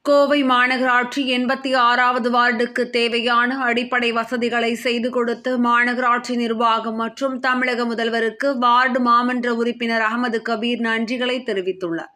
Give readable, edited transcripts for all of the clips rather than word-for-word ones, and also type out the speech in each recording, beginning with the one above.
கோவை மாநகராட்சி 86வது வார்டுக்கு தேவையான அடிப்படை வசதிகளை செய்து கொடுத்து மாநகராட்சி நிர்வாகம் மற்றும் தமிழக முதல்வருக்கு வார்டு மாமன்ற உறுப்பினர் அகமது கபீர் நன்றிகளை தெரிவித்துள்ளார்.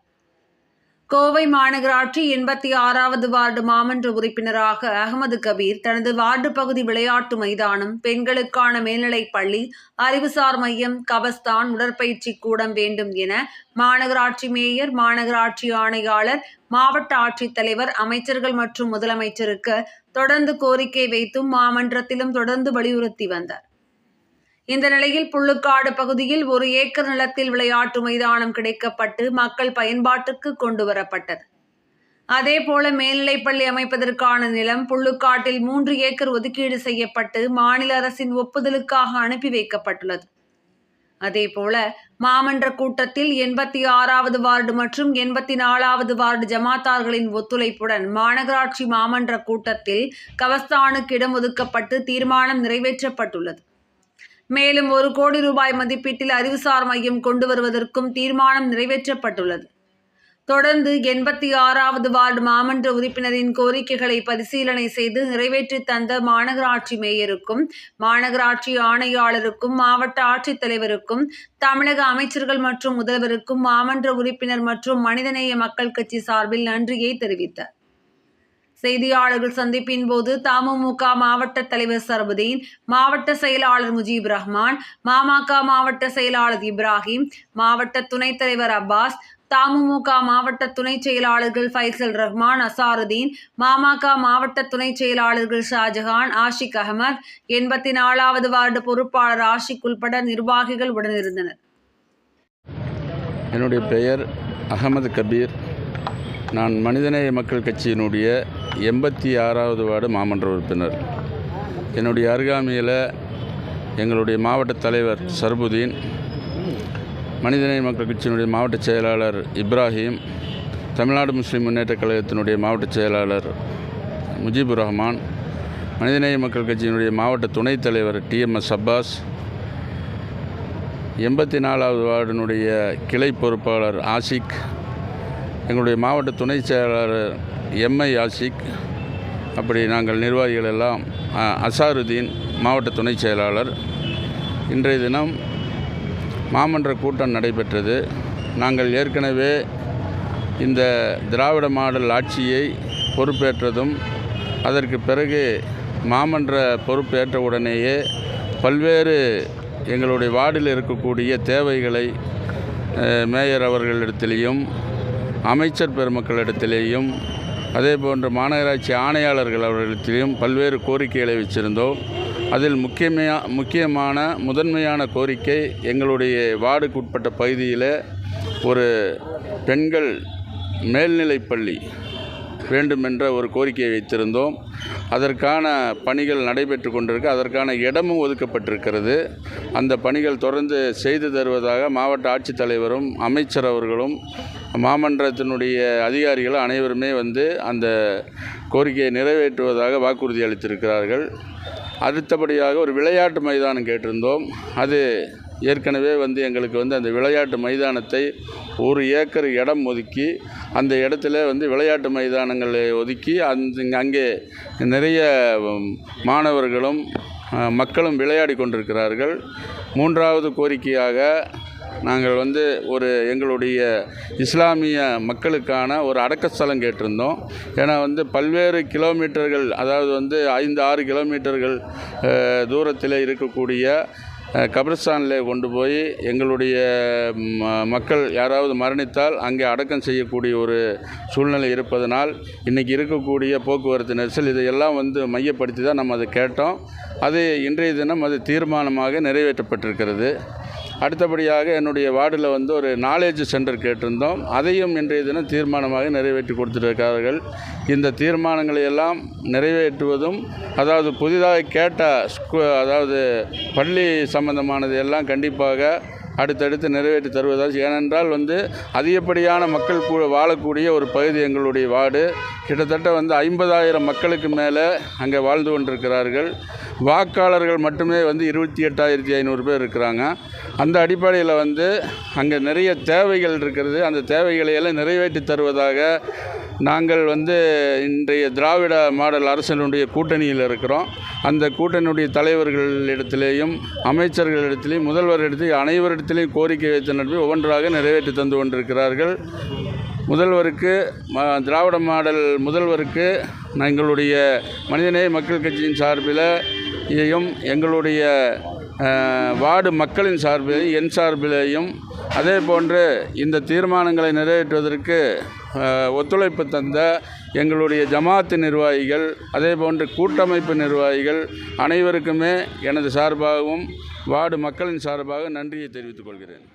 கோவை மாநகராட்சி 86வது வார்டு மாமன்ற உறுப்பினராக அகமது கபீர் தனது வார்டு பகுதி விளையாட்டு மைதானம், பெண்களுக்கான மேல்நிலைப் பள்ளி, அறிவுசார் மையம், கபஸ்தான், உடற்பயிற்சி கூடம் வேண்டும் என மாநகராட்சி மேயர், மாநகராட்சி ஆணையாளர், மாவட்ட ஆட்சித்தலைவர், அமைச்சர்கள் மற்றும் முதலமைச்சருக்கு தொடர்ந்து கோரிக்கை வைத்தும் மாமன்றத்திலும் தொடர்ந்து வலியுறுத்தி வந்தார். இந்த நிலையில் புள்ளுக்காடு பகுதியில் 1 ஏக்கர் நிலத்தில் விளையாட்டு மைதானம் கிடைக்கப்பட்டு மக்கள் பயன்பாட்டுக்கு கொண்டு வரப்பட்டது. அதேபோல மேல்நிலைப்பள்ளி அமைப்பதற்கான நிலம் புள்ளுக்காட்டில் 3 ஏக்கர் ஒதுக்கீடு செய்யப்பட்டு மாநில அரசின் ஒப்புதலுக்காக அனுப்பி வைக்கப்பட்டுள்ளது. அதேபோல மாமன்ற கூட்டத்தில் 86வது வார்டு மற்றும் 84வது வார்டு ஜமாத்தார்களின் ஒத்துழைப்புடன் மாநகராட்சி மாமன்ற கூட்டத்தில் கபஸ்தானுக்கு இடம் ஒதுக்கப்பட்டு தீர்மானம் நிறைவேற்றப்பட்டுள்ளது. மேலும் 1 கோடி ரூபாய் மதிப்பீட்டில் அறிவுசார் மையம் கொண்டு வருவதற்கும் தீர்மானம் நிறைவேற்றப்பட்டுள்ளது. தொடர்ந்து 86வது வார்டு மாமன்ற உறுப்பினரின் கோரிக்கைகளை பரிசீலனை செய்து நிறைவேற்றி தந்த மாநகராட்சி மேயருக்கும், மாநகராட்சி ஆணையாளருக்கும், மாவட்ட ஆட்சித்தலைவருக்கும், தமிழக அமைச்சர்கள் மற்றும் முதல்வருக்கும் மாமன்ற உறுப்பினர் மற்றும் மனிதநேய மக்கள் கட்சி சார்பில் நன்றியை தெரிவித்தார். செய்தியாளர்கள் சந்திப்பின் போது தமுமுக மாவட்ட தலைவர் சர்புதீன், மாவட்ட செயலாளர் முஜீப் ரஹ்மான், மாமக மாவட்ட செயலாளர் இப்ராஹிம், மாவட்ட துணைத் தலைவர் அப்பாஸ், தமுமுக மாவட்ட துணை செயலாளர்கள் ஃபைசல் ரஹ்மான், அசாருதீன், மாமக மாவட்ட துணை செயலாளர்கள் ஷாஜஹான், ஆஷிக் அகமது, 84வது வார்டு பொறுப்பாளர் ஆஷிக் உள்பட நிர்வாகிகள் உடனிருந்தனர். என்னுடைய பெயர் அகமது கபீர். நான் மனிதநேய மக்கள் கட்சியினுடைய 86வது வார்டு மாமன்ற உறுப்பினர். என்னுடைய அருகாமையில் எங்களுடைய மாவட்ட தலைவர் சர்புதீன், மனிதநேய மக்கள் கட்சியினுடைய மாவட்ட செயலாளர் இப்ராஹிம், தமிழ்நாடு முஸ்லிம் முன்னேற்றக் கழகத்தினுடைய மாவட்ட செயலாளர் முஜீபுர் ரஹ்மான், மனிதநேய மக்கள் கட்சியினுடைய மாவட்ட துணைத் தலைவர் TMS அப்பாஸ், 84வது வார்டினுடைய கிளை பொறுப்பாளர் ஆஷிக், எங்களுடைய மாவட்ட துணை செயலாளர் MI ஆஷிக், அப்படி நாங்கள் நிர்வாகிகள் எல்லாம், அசாருதீன் மாவட்ட துணை செயலாளர். இன்றைய தினம் மாமன்ற கூட்டம் நடைபெற்றது. நாங்கள் ஏற்கனவே இந்த திராவிட மாடல் ஆட்சியை பொறுப்பேற்றதும், அதற்கு பிறகு மாமன்ற பொறுப்பேற்ற உடனேயே பல்வேறு எங்களுடைய வார்டில் இருக்கக்கூடிய தேவைகளை மேயர் அவர்களிடத்திலேயும், அமைச்சர் பெருமக்களிடத்திலேயும், அதே போன்று மாநகராட்சி ஆணையாளர்கள் அவர்களிடத்திலேயும் பல்வேறு கோரிக்கைகளை வச்சிருந்தோம். அதில் முக்கியமான முதன்மையான கோரிக்கை, எங்களுடைய வார்டுக்கு உட்பட்ட பகுதியில் ஒரு பெண்கள் மேல்நிலைப்பள்ளி வேண்டுமென்ற ஒரு கோரிக்கையை வைத்திருந்தோம். அதற்கான பணிகள் நடைபெற்று கொண்டிருக்கு. அதற்கான இடமும் ஒதுக்கப்பட்டிருக்கிறது. அந்த பணிகள் தொடர்ந்து செய்து தருவதாக மாவட்ட ஆட்சித்தலைவரும் அமைச்சர் அவர்களும் மாமன்றத்தினுடைய அதிகாரிகள் அனைவருமே அந்த கோரிக்கையை நிறைவேற்றுவதாக வாக்குறுதி அளித்திருக்கிறார்கள். அடுத்தபடியாக ஒரு விளையாட்டு மைதானம் கேட்டிருந்தோம். அது ஏற்கனவே எங்களுக்கு அந்த விளையாட்டு மைதானத்தை 1 ஏக்கர் இடம் ஒதுக்கி, அந்த இடத்துல விளையாட்டு மைதானங்களை ஒதுக்கி அங்கே நிறைய மாணவர்களும் மக்களும் விளையாடி கொண்டிருக்கிறார்கள். 3வது கோரிக்கையாக நாங்கள் எங்களுடைய இஸ்லாமிய மக்களுக்கான ஒரு அடக்கஸ்தலம் கேட்டிருந்தோம். ஏன்னா பல்வேறு கிலோமீட்டர்கள், அதாவது 5-6 கிலோமீட்டர்கள் தூரத்தில் இருக்கக்கூடிய கபிரஸ்தானில் கொண்டு போய் எங்களுடைய மக்கள் யாராவது மரணித்தால் அங்கே அடக்கம் செய்யக்கூடிய ஒரு சூழ்நிலை இருப்பதனால் இன்றைக்கி இருக்கக்கூடிய போக்குவரத்து நெரிசல் இதையெல்லாம் மையப்படுத்தி தான் நம்ம அதை கேட்டோம். அது இன்றைய தினம் அது தீர்மானமாக நிறைவேற்றப்பட்டிருக்கிறது. அடுத்தபடியாக என்னுடைய வார்டில் ஒரு நாலேஜ் சென்டர் கேட்டிருந்தோம். அதையும் இன்றைய தினம் தீர்மானமாக நிறைவேற்றி கொடுத்திருக்கிறார்கள். இந்த தீர்மானங்களை எல்லாம் நிறைவேற்றுவதும், அதாவது புதிதாக கேட்ட அதாவது பள்ளி சம்பந்தமானது எல்லாம் கண்டிப்பாக அடுத்தடுத்து நிறைவேற்றி தருவதால், ஏனென்றால் அதிகப்படியான மக்கள் வாழக்கூடிய ஒரு பகுதி எங்களுடைய வார்டு. கிட்டத்தட்ட 50,000 மக்களுக்கு மேலே அங்கே வாழ்ந்து கொண்டிருக்கிறார்கள். வாக்காளர்கள் மட்டுமே 28,500 பேர் இருக்கிறாங்க. அந்த அடிப்படையில் அங்கே நிறைய தேவைகள் இருக்கிறது. அந்த தேவைகளை எல்லாம் நிறைவேற்றி தருவதாக நாங்கள் இன்றைய திராவிட மாடல் அரசினுடைய கூட்டணியில் இருக்கிறோம். அந்த கூட்டணியுடைய தலைவர்களிடத்திலேயும் அமைச்சர்களிடத்திலேயும் முதல்வரிடத்திலேயும் அனைவரிடத்திலையும் கோரிக்கை வைத்து நடத்தி ஒவ்வொன்றாக நிறைவேற்றி தந்து கொண்டிருக்கிறார்கள். முதல்வருக்கு திராவிட மாடல் முதல்வருக்கு எங்களுடைய மனிதநேய மக்கள் கட்சியின் சார்பிலேயும் எங்களுடைய வார்டு மக்களின் சார்பிலேயும் என் சார்பிலேயும் அதே போன்று இந்த தீர்மானங்களை நிறைவேற்றுவதற்கு ஒத்துழைப்பு தந்த எங்களுடைய ஜமாத்து நிர்வாகிகள் அதே போன்று கூட்டமைப்பு நிர்வாகிகள் அனைவருக்குமே எனது சார்பாகவும் வார்டு மக்களின் சார்பாக நன்றியை தெரிவித்துக் கொள்கிறேன்.